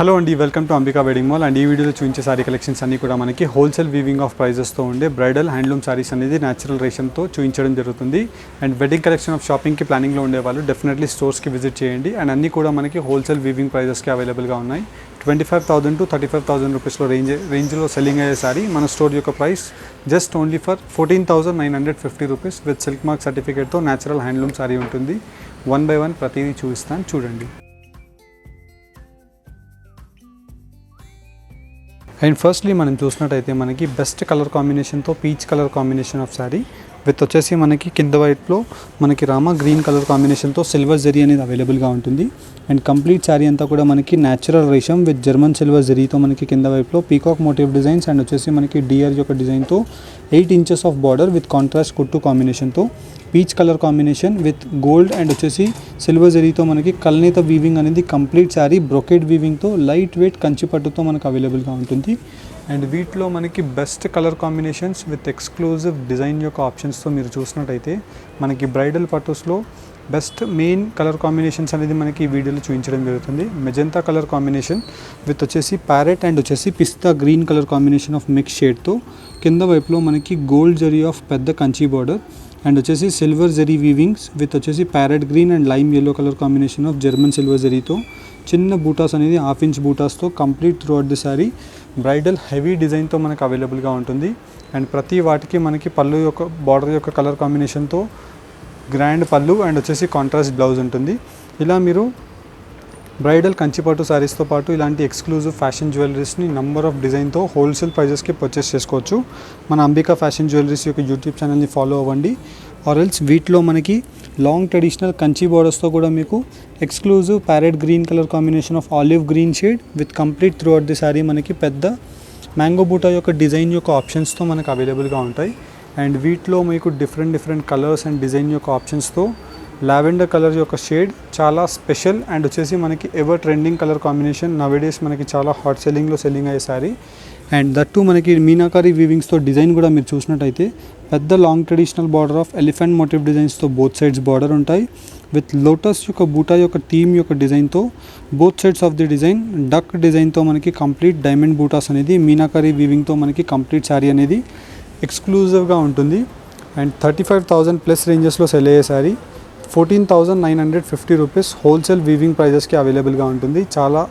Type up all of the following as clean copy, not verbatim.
Hello అండి, welcome to Ambika wedding mall. And ఈ వీడియోలో చూపించే సారీ కలెక్షన్స్ అన్నీ కూడా మనకి హోల్సేల్ వీవింగ్ ఆఫ్ ప్రైజెస్తో ఉండే బ్రైడల్ హ్యాండ్లూమ్ సారీస్ అనేది న్యాచురల్ రేషన్తో చూపించడం జరుగుతుంది. అండ్ వెడ్డింగ్ కలెక్షన్ ఆఫ్ షాపింగ్కి ప్లానింగ్లో ఉండేవాళ్ళు డెఫినెట్లీ స్టోర్స్కి విజిట్ చేయండి. అండ్ అన్నీ కూడా మనకి హోల్సేల్ వీవింగ్ ప్రైజెస్కి అవైలబుల్గా ఉన్నాయి. 25,000 to 35,000 రూపీస్లో రేంజ్లో సెల్లింగ్ అయ్యే సారీ మన స్టోర్ యొక్క price just only for 14,950 rupees with silk mark సర్టిఫికేట్తో న్యాచురల్ హ్యాండ్లూమ్ సారీ ఉంటుంది. 1 by 1 ప్రతిదీ చూపిస్తాను, చూడండి. అండ్ ఫస్ట్లీ మనం చూసినట్టయితే మనకి బెస్ట్ కలర్ కాంబినేషన్తో peach colour combination of sari with వచ్చేసి మనకి కింద వైపులో మనకి రామా గ్రీన్ కలర్ కాంబినేషన్తో సిల్వర్ జరీ అనేది అవైలబుల్గా ఉంటుంది. అండ్ కంప్లీట్ శారీ అంతా కూడా మనకి న్యాచురల్ రేషం విత్ జర్మన్ సిల్వర్ జరీతో మనకి కింద వైపులో పీకాక్ మోటివ్ డిజైన్స్ అండ్ వచ్చేసి మనకి డియర్ యొక్క డిజైన్తో 8 inches of border with contrast కుట్టు కాంబినేషన్తో peach colour combination with gold and వచ్చేసి సిల్వర్ జరీతో మనకి కల్నేత వీవింగ్ అనేది కంప్లీట్ శారీ బ్రొకెట్ వీవింగ్తో లైట్ వెయిట్ కంచి పట్టుతో మనకు అవైలబుల్గా ఉంటుంది. అండ్ వీటిలో మనకి best colour combinations with exclusive design యొక్క ఆప్షన్స్తో మీరు చూసినట్టయితే మనకి బ్రైడల్ పట్టుస్లో బెస్ట్ మెయిన్ కలర్ కాంబినేషన్స్ అనేది మనకి ఈ వీడియోలో చూపించడం జరుగుతుంది. మెజెంతా కలర్ కాంబినేషన్ విత్ వచ్చేసి ప్యారెట్ అండ్ వచ్చేసి pista green colour combination of mix షేడ్తో కింద వైపులో మనకి గోల్డ్ జరీ ఆఫ్ పెద్ద కంచి బార్డర్ అండ్ వచ్చేసి సిల్వర్ జరీ వీవింగ్స్ విత్ వచ్చేసి parrot green and lime yellow colour combination of German silver జరీతో చిన్న బూటాస్ అనేది 1/2 inch బూటాస్తో complete throughout the sari bridal heavy డిజైన్తో మనకు అవైలబుల్గా ఉంటుంది. అండ్ ప్రతి వాటికి మనకి పళ్ళు యొక్క బార్డర్ యొక్క కలర్ కాంబినేషన్తో గ్రాండ్ పళ్ళు అండ్ వచ్చేసి కాంట్రాస్ట్ బ్లౌజ్ ఉంటుంది. ఇలా మీరు బ్రైడల్ కంచిపట్టు శారీస్తో పాటు ఇలాంటి ఎక్స్క్లూజివ్ ఫ్యాషన్ జ్యువెలరీస్ని నంబర్ ఆఫ్ డిజైన్తో హోల్సేల్ ప్రైజెస్కి పర్చేస్ చేసుకోవచ్చు. మన అంబికా ఫ్యాషన్ జ్యువెలరీస్ యొక్క యూట్యూబ్ ఛానల్ని ఫాలో అవ్వండి. ఆర్ ఎల్స్ వీటిలో మనకి లాంగ్ ట్రెడిషనల్ కంచి బోర్డర్స్తో కూడా మీకు exclusive parrot green colour combination of olive green shade with complete throughout the sari మనకి పెద్ద మ్యాంగో బూటా యొక్క డిజైన్ యొక్క ఆప్షన్స్తో మనకు అవైలబుల్గా ఉంటాయి. అండ్ వీటిలో మీకు డిఫరెంట్ కలర్స్ అండ్ డిజైన్ యొక్క ఆప్షన్స్తో లావెండర్ కలర్ యొక్క షేడ్ చాలా స్పెషల్ అండ్ వచ్చేసి మనకి ever trending colour combination nowadays మనకి చాలా హాట్ సెల్లింగ్లో సెల్లింగ్ అయ్యే సారీ. అండ్ దట్టు మనకి మీనాకారి వీవింగ్స్తో డిజైన్ కూడా మీరు చూసినట్టయితే పెద్ద long traditional border of elephant motif డిజైన్స్తో బోత్ సైడ్స్ బార్డర్ ఉంటాయి విత్ లోటస్ యొక్క బూటా యొక్క థీమ్ యొక్క డిజైన్తో both sides of the design duck డిజైన్తో మనకి కంప్లీట్ డైమండ్ బూటాస్ అనేది మీనాకారి వీవింగ్తో మనకి కంప్లీట్ శారీ అనేది ఎక్స్క్లూజివ్గా ఉంటుంది. అండ్ 35,000 ప్లస్ రేంజెస్లో సెల్ అయ్యే శారీ 14,950 రూపీస్ హోల్సేల్ వీవింగ్ ప్రైజెస్కి అవైలబుల్గా ఉంటుంది. చాలా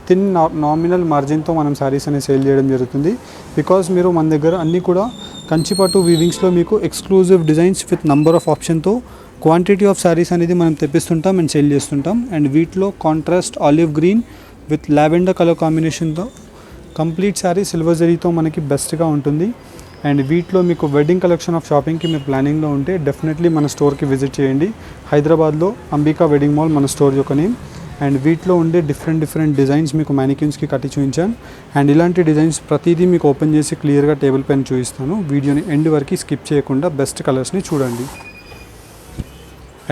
థిన్ నామినల్ మార్జిన్తో మనం శారీస్ అనేది సేల్ చేయడం జరుగుతుంది. బికాజ్ మీరు మన దగ్గర అన్నీ కూడా కంచిపట్టు వీవింగ్స్లో మీకు exclusive designs with number of ఆప్షన్తో క్వాంటిటీ ఆఫ్ శారీస్ అనేది మనం తెప్పిస్తుంటాం అండ్ సేల్ చేస్తుంటాం. అండ్ వీటిలో contrast olive green with lavender colour కాంబినేషన్తో కంప్లీట్ శారీ సిల్వర్ జరీతో మనకి బెస్ట్గా ఉంటుంది. అండ్ వీటిలో మీకు వెడ్డింగ్ కలెక్షన్ ఆఫ్ షాపింగ్కి మీరు ప్లానింగ్లో ఉంటే డెఫినెట్లీ మన స్టోర్కి విజిట్ చేయండి. హైదరాబాద్లో అంబికా వెడ్డింగ్ మాల్ మన స్టోర్ యొక్క నేమ్. అండ్ వీటిలో ఉండే డిఫరెంట్ డిజైన్స్ మీకు మ్యానిక్యూన్స్కి కట్టి చూపించాను. అండ్ ఇలాంటి డిజైన్స్ ప్రతిదీ మీకు ఓపెన్ చేసి క్లియర్గా టేబుల్ పైన చూపిస్తాను. వీడియోని ఎండ్ వరకు స్కిప్ చేయకుండా బెస్ట్ కలర్స్ని చూడండి.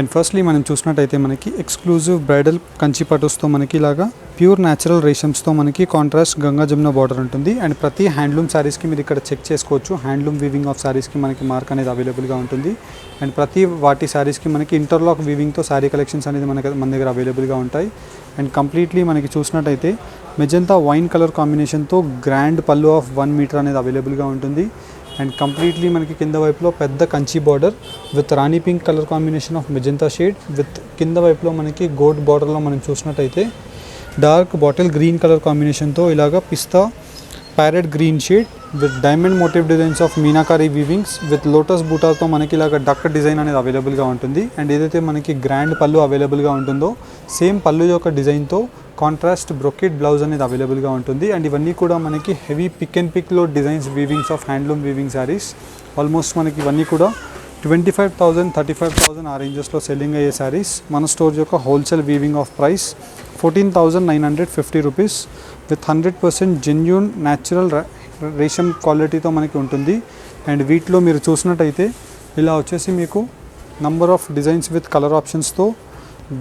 అండ్ ఫస్ట్లీ మనం చూసినట్టయితే మనకి ఎక్స్క్లూజివ్ బ్రైడల్ కంచి పట్టుస్తో మనకి ఇలాగా ప్యూర్ న్యాచురల్ రేషమ్స్తో మనకి కాంట్రాస్ట్ గంగా జమున బార్డర్ ఉంటుంది. అండ్ ప్రతి హ్యాండ్లూమ్ శారీస్కి మీరు ఇక్కడ చెక్ చేసుకోవచ్చు. హ్యాండ్లూమ్ వీవింగ్ ఆఫ్ శారీస్కి మనకి మార్క్ అనేది అవైలబుల్గా ఉంటుంది. అండ్ ప్రతి వాటి శారీస్కి మనకి ఇంటర్లాక్ వీవింగ్తో శారీ కలెక్షన్స్ అనేది మన దగ్గర అవైలబుల్గా ఉంటాయి. అండ్ కంప్లీట్లీ మనకి చూసినట్టయితే మెజెంతా వైన్ కలర్ కాంబినేషన్తో గ్రాండ్ పళ్ళు ఆఫ్ 1 meter అనేది అవైలబుల్గా ఉంటుంది. అండ్ కంప్లీట్లీ మనకి కింద వైపులో పెద్ద Kanchi border with Rani pink colour combination of magenta shade with కింద వైపులో మనకి గోల్డ్ బార్డర్లో మనం చూసినట్టయితే డార్క్ బాటిల్ గ్రీన్ కలర్ కాంబినేషన్తో ఇలాగా pista parrot green shade with diamond motif designs of meenakari weavings with lotus బూటాతో మనకి ఇలాగ డక్ డిజైన్ అనేది అవైలబుల్గా ఉంటుంది. అండ్ ఏదైతే మనకి గ్రాండ్ పళ్ళు అవైలబుల్గా ఉంటుందో సేమ్ పళ్ళు యొక్క డిజైన్తో కాంట్రాస్ట్ బ్రొకెట్ బ్లౌజ్ అనేది అవైలబుల్గా ఉంటుంది. అండ్ ఇవన్నీ కూడా మనకి హెవీ పిక్ అండ్ పిక్లో designs weavings of handloom weaving saris. Almost మనకి ఇవన్నీ కూడా 25,000 35,000 ఆ రేంజెస్లో సెల్లింగ్ అయ్యే శారీస్. మన స్టోర్ యొక్క wholesale weaving of price 14,950 rupees with 100% genuine natural రేషం క్వాలిటీతో మనకి ఉంటుంది. అండ్ వీటిలో మీరు చూసినట్టయితే ఇలా వచ్చేసి మీకు number of designs with colour ఆప్షన్స్తో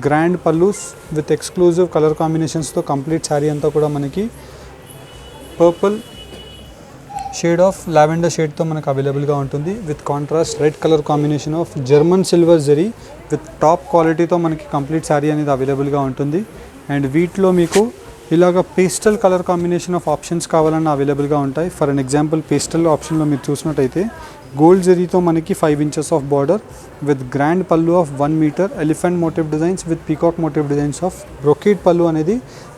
grand pallus with exclusive colour కాంబినేషన్స్తో కంప్లీట్ శారీ అంతా కూడా మనకి పర్పుల్ షేడ్ ఆఫ్ లావెండర్ షేడ్తో మనకు అవైలబుల్గా ఉంటుంది with contrast red colour combination of German silver zari with top క్వాలిటీతో మనకి కంప్లీట్ శారీ అనేది అవైలబుల్గా ఉంటుంది. అండ్ వీటిలో మీకు ఇలాగ pastel colour combination of options కావాలన్నా అవైలబుల్గా ఉంటాయి. ఫర్ అన్ ఎగ్జాంపుల్ పేస్టల్ ఆప్షన్లో మీరు చూసినట్టయితే గోల్డ్ జరీతో మనకి 5 inches of border with grand pallu of 1 meter, elephant motif designs with peacock motif designs of brocade pallu అనేది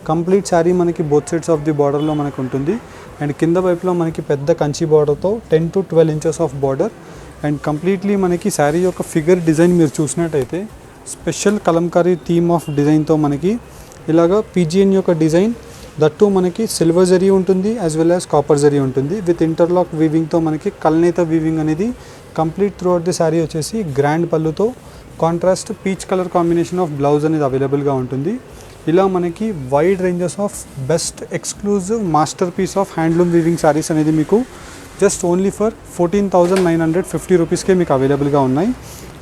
కంప్లీట్ శారీ మనకి బోత్ సైడ్స్ ఆఫ్ ది బార్డర్లో మనకు ఉంటుంది. అండ్ కింద వైపులో మనకి పెద్ద కంచి బార్డర్తో 10 to 12 inches of border. And completely మనకి శారీ యొక్క ఫిగర్ డిజైన్ మీరు చూసినట్టయితే స్పెషల్ కలంకారీ థీమ్ ఆఫ్ డిజైన్తో మనకి ఇలాగా పీజియన్ యొక్క డిజైన్ దట్టు మనకి సిల్వర్ జరీ ఉంటుంది as well as copper zari ఉంటుంది విత్ ఇంటర్లాక్ వీవింగ్తో మనకి కల్నేత వీవింగ్ అనేది complete throughout the sari వచ్చేసి గ్రాండ్ పళ్ళుతో contrast peach colour combination of blouse అనేది అవైలబుల్గా ఉంటుంది. ఇలా మనకి wide ranges of best exclusive master piece of handloom weaving saris అనేది మీకు జస్ట్ ఓన్లీ ఫర్ 14,950 రూపీస్కే మీకు అవైలబుల్గా ఉన్నాయి.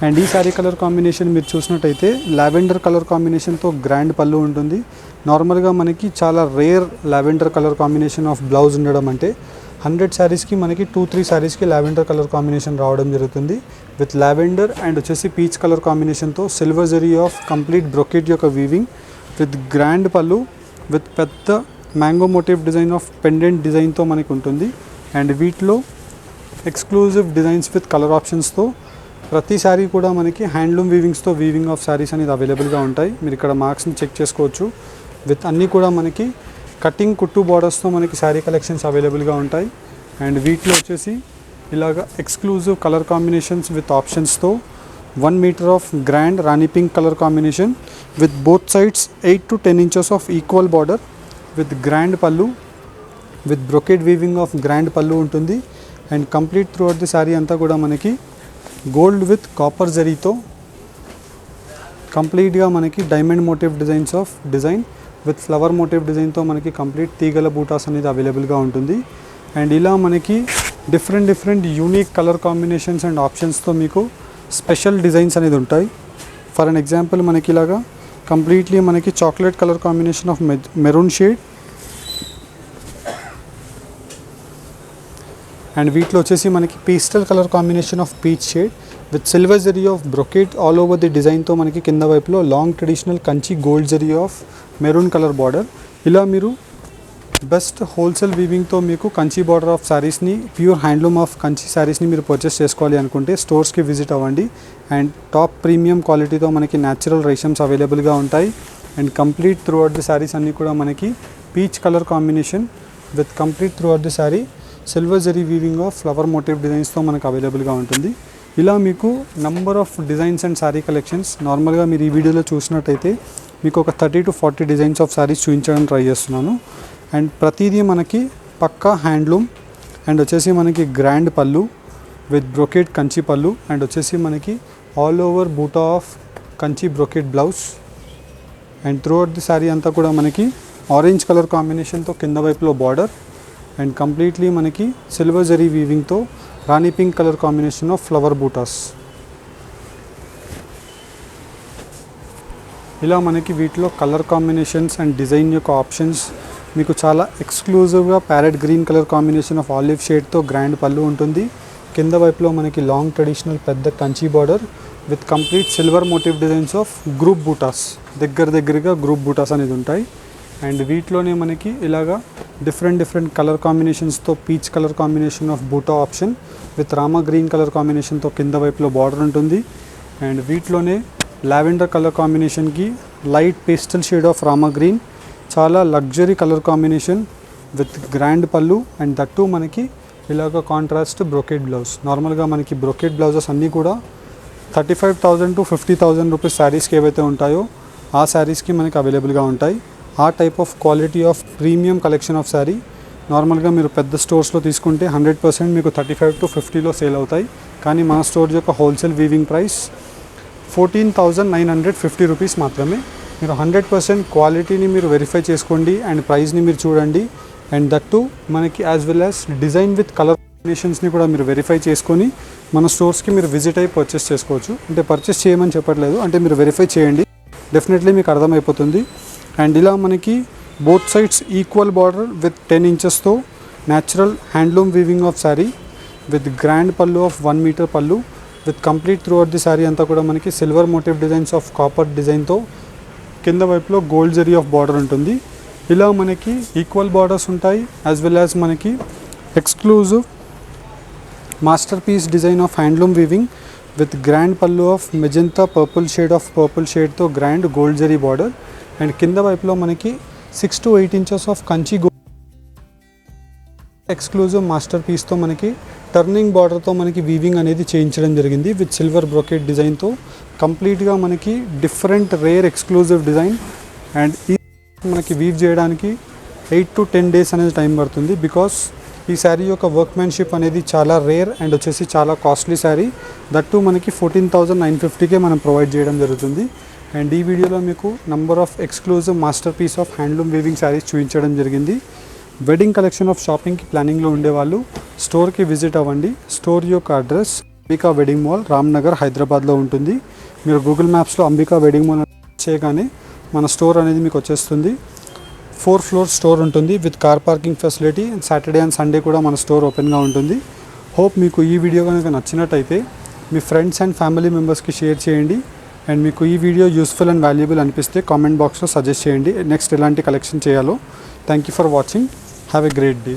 అండ్ ఈ శారీ కలర్ కాంబినేషన్ మీరు చూసినట్టయితే లావెండర్ కలర్ కాంబినేషన్తో గ్రాండ్ పళ్ళు ఉంటుంది. నార్మల్గా మనకి చాలా rare lavender colour combination of blouse ఉండడం అంటే 100 శారీస్కి మనకి 2-3 శారీస్కి లావెండర్ కలర్ కాంబినేషన్ రావడం జరుగుతుంది. విత్ లావెండర్ అండ్ వచ్చేసి పీచ్ కలర్ కాంబినేషన్తో silver zari of complete brocade యొక్క weaving with grand pallu with పెద్ద mango motif design of pendant డిజైన్తో మనకి ఉంటుంది. అండ్ వీటిలో ఎక్స్క్లూజివ్ డిజైన్స్ విత్ కలర్ ఆప్షన్స్తో ప్రతి శారీ కూడా మనకి హ్యాండ్లూమ్ వీవింగ్స్తో వీవింగ్ ఆఫ్ శారీస్ అనేది అవైలబుల్గా ఉంటాయి. మీరు ఇక్కడ మార్క్స్ని చెక్ చేసుకోవచ్చు. విత్ అన్నీ కూడా మనకి కటింగ్ కుట్టు బార్డర్స్తో మనకి శారీ కలెక్షన్స్ అవైలబుల్గా ఉంటాయి. అండ్ వీటిలో వచ్చేసి ఇలాగ ఎక్స్క్లూజివ్ కలర్ కాంబినేషన్స్ విత్ ఆప్షన్స్తో 1 meter of grand rani pink colour combination with both sides 8 to 10 inches of equal border with grand pallu with brocade weaving of grand pallu ఉంటుంది. And complete throughout the sari అంతా కూడా మనకి gold with copper జరీతో కంప్లీట్గా మనకి diamond motif designs of design with flower motif డిజైన్తో మనకి complete తీగల బూటాస్ అనేది అవైలబుల్గా ఉంటుంది. అండ్ ఇలా మనకి different unique colour combinations and ఆప్షన్స్తో మీకు స్పెషల్ డిజైన్స్ అనేది ఉంటాయి. ఫర్ అన్ ఎగ్జాంపుల్ మనకి ఇలాగా కంప్లీట్లీ మనకి chocolate colour combination of maroon shade and వీటిలో వచ్చేసి మనకి pastel colour combination of peach shade with silver zari of brocade all over the డిజైన్తో మనకి కింద వైపులో long traditional Kanchi gold zari of maroon colour border. ఇలా మీరు బెస్ట్ హోల్సేల్ వీవింగ్తో మీకు కంచి బార్డర్ ఆఫ్ శారీస్ని ప్యూర్ హ్యాండ్లూమ్ ఆఫ్ కంచి శారీస్ని మీరు పర్చేస్ చేసుకోవాలి అనుకుంటే స్టోర్స్కి విజిట్ అవ్వండి. అండ్ టాప్ ప్రీమియం క్వాలిటీతో మనకి న్యాచురల్ రేషమ్స్ అవైలబుల్గా ఉంటాయి. And complete throughout the saris అన్నీ కూడా మనకి peach colour combination with complete throughout the sari silver zari weaving of flower motif డిజైన్స్తో మనకు అవైలబుల్గా ఉంటుంది. ఇలా మీకు number of designs and sari collections నార్మల్గా మీరు ఈ వీడియోలో చూసినట్టయితే మీకు ఒక 30 to 40 డిజైన్స్ ఆఫ్ శారీస్ చూపించడానికి ట్రై చేస్తున్నాను. అండ్ ప్రతిదీ మనకి పక్కా హ్యాండ్లూమ్ అండ్ వచ్చేసి మనకి grand pallu with brocade Kanchi పళ్ళు అండ్ వచ్చేసి మనకి all over buta of Kanchi brocade blouse. And throughout the sari అంతా కూడా మనకి ఆరెంజ్ కలర్ కాంబినేషన్తో కింద వైపులో బార్డర్ అండ్ కంప్లీట్లీ మనకి సిల్వర్ జరీ వీవింగ్తో rani pink colour combination of flower butas. ఇలా మనకి వీటిలో కలర్ కాంబినేషన్స్ అండ్ డిజైన్ యొక్క ఆప్షన్స్ మీకు చాలా ఎక్స్క్లూజివ్గా parrot green colour combination of olive షేడ్తో గ్రాండ్ పళ్ళు ఉంటుంది. కింద వైపులో మనకి లాంగ్ ట్రెడిషనల్ పెద్ద Kanchi border with complete silver motif designs of group butas దగ్గరగా గ్రూప్ బూటాస్ అనేది ఉంటాయి. అండ్ వీటిలోనే మనకి ఇలాగా డిఫరెంట్ కలర్ కాంబినేషన్స్తో peach colour combination of buta option with Rama green colour కాంబినేషన్తో కింద వైపులో బార్డర్ ఉంటుంది. అండ్ వీటిలోనే లావెండర్ కలర్ కాంబినేషన్కి light pastel shade of Rama green చాలా luxury colour combination with grand pallu and that మనకి ఇలాగ కాంట్రాస్ట్ బ్రొకెట్ బ్లౌజ్. నార్మల్గా మనకి బ్రొకెట్ బ్లౌజెస్ అన్నీ కూడా 35,000 to 50,000 రూపీస్ శారీస్కి ఏవైతే ఉంటాయో ఆ శారీస్కి మనకి అవైలబుల్గా ఉంటాయి. ఆ type of quality of premium collection of sari నార్మల్గా మీరు పెద్ద స్టోర్స్లో తీసుకుంటే 100% మీకు 35 to 50లో సేల్ అవుతాయి. కానీ మన స్టోర్ యొక్క హోల్సేల్ వీవింగ్ ప్రైస్ 14,950 రూపీస్ మాత్రమే. మీరు 100% క్వాలిటీని మీరు వెరిఫై చేసుకోండి అండ్ ప్రైస్ని మీరు చూడండి. అండ్ దట్టు మనకి as well as design with colour కాంబినేషన్స్ని కూడా మీరు వెరిఫై చేసుకొని మన స్టోర్స్కి మీరు విజిట్ అయ్యి పర్చేస్ చేసుకోవచ్చు. అంటే పర్చేస్ చేయమని చెప్పట్లేదు, అంటే మీరు వెరిఫై చేయండి, డెఫినెట్లీ మీకు అర్థమైపోతుంది. అండ్ ఇలా మనకి both sides equal border with 10 inchesతో natural handloom weaving of sari with grand pallu of 1 meter pallu with complete throughout the sari అంతా కూడా మనకి silver motif designs of copper డిజైన్తో కింద వైపులో గోల్డ్ జరీ ఆఫ్ బార్డర్ ఉంటుంది. ఇలా మనకి ఈక్వల్ బార్డర్స్ ఉంటాయి, యాజ్ వెల్ యాజ్ మనకి exclusive master design of handloom weaving with grand pallu of magenta purple షేడ్తో grand gold zari border. And కింద వైపులో మనకి 6 to 8 inches of Kanchi exclusive మాస్టర్ పీస్తో మనకి టర్నింగ్ బార్డర్తో మనకి వీవింగ్ అనేది చేయించడం జరిగింది విత్ సిల్వర్ బ్రొకెట్ డిజైన్తో. కంప్లీట్గా మనకి different rare exclusive design. And ఈ మనకి వీవ్ చేయడానికి 8 to 10 days అనేది టైం పడుతుంది, బికాస్ ఈ శారీ యొక్క వర్క్మెన్షిప్ అనేది చాలా రేర్ అండ్ వచ్చేసి చాలా కాస్ట్లీ శారీ. దట్టు మనకి 14,950కే మనం ప్రొవైడ్ చేయడం జరుగుతుంది. అండ్ ఈ వీడియోలో మీకు number of exclusive master piece of handloom weaving sarees చూపించడం జరిగింది. వెడ్డింగ్ కలెక్షన్ ఆఫ్ షాపింగ్కి ప్లానింగ్లో ఉండేవాళ్ళు స్టోర్కి విజిట్ అవ్వండి. స్టోర్ యొక్క address Ambika wedding mall, Ramnagar, హైదరాబాద్లో ఉంటుంది. మీరు గూగుల్ మ్యాప్స్లో అంబికా వెడ్డింగ్ మాల్ చేయగానే మన స్టోర్ అనేది మీకు వచ్చేస్తుంది. 4 floor స్టోర్ ఉంటుంది with car parking facility. Saturday and Sunday కూడా మన స్టోర్ ఓపెన్గా ఉంటుంది. హోప్ మీకు ఈ వీడియో కనుక నచ్చినట్టయితే మీ ఫ్రెండ్స్ అండ్ ఫ్యామిలీ మెంబర్స్కి షేర్ చేయండి. అండ్ మీకు ఈ వీడియో యూస్ఫుల్ అండ్ వాల్యుబుల్ అనిపిస్తే కామెంట్ బాక్స్లో సజెస్ట్ చేయండి నెక్స్ట్ ఎలాంటి కలెక్షన్ చేయాలో. Thank you for watching. Have a great day.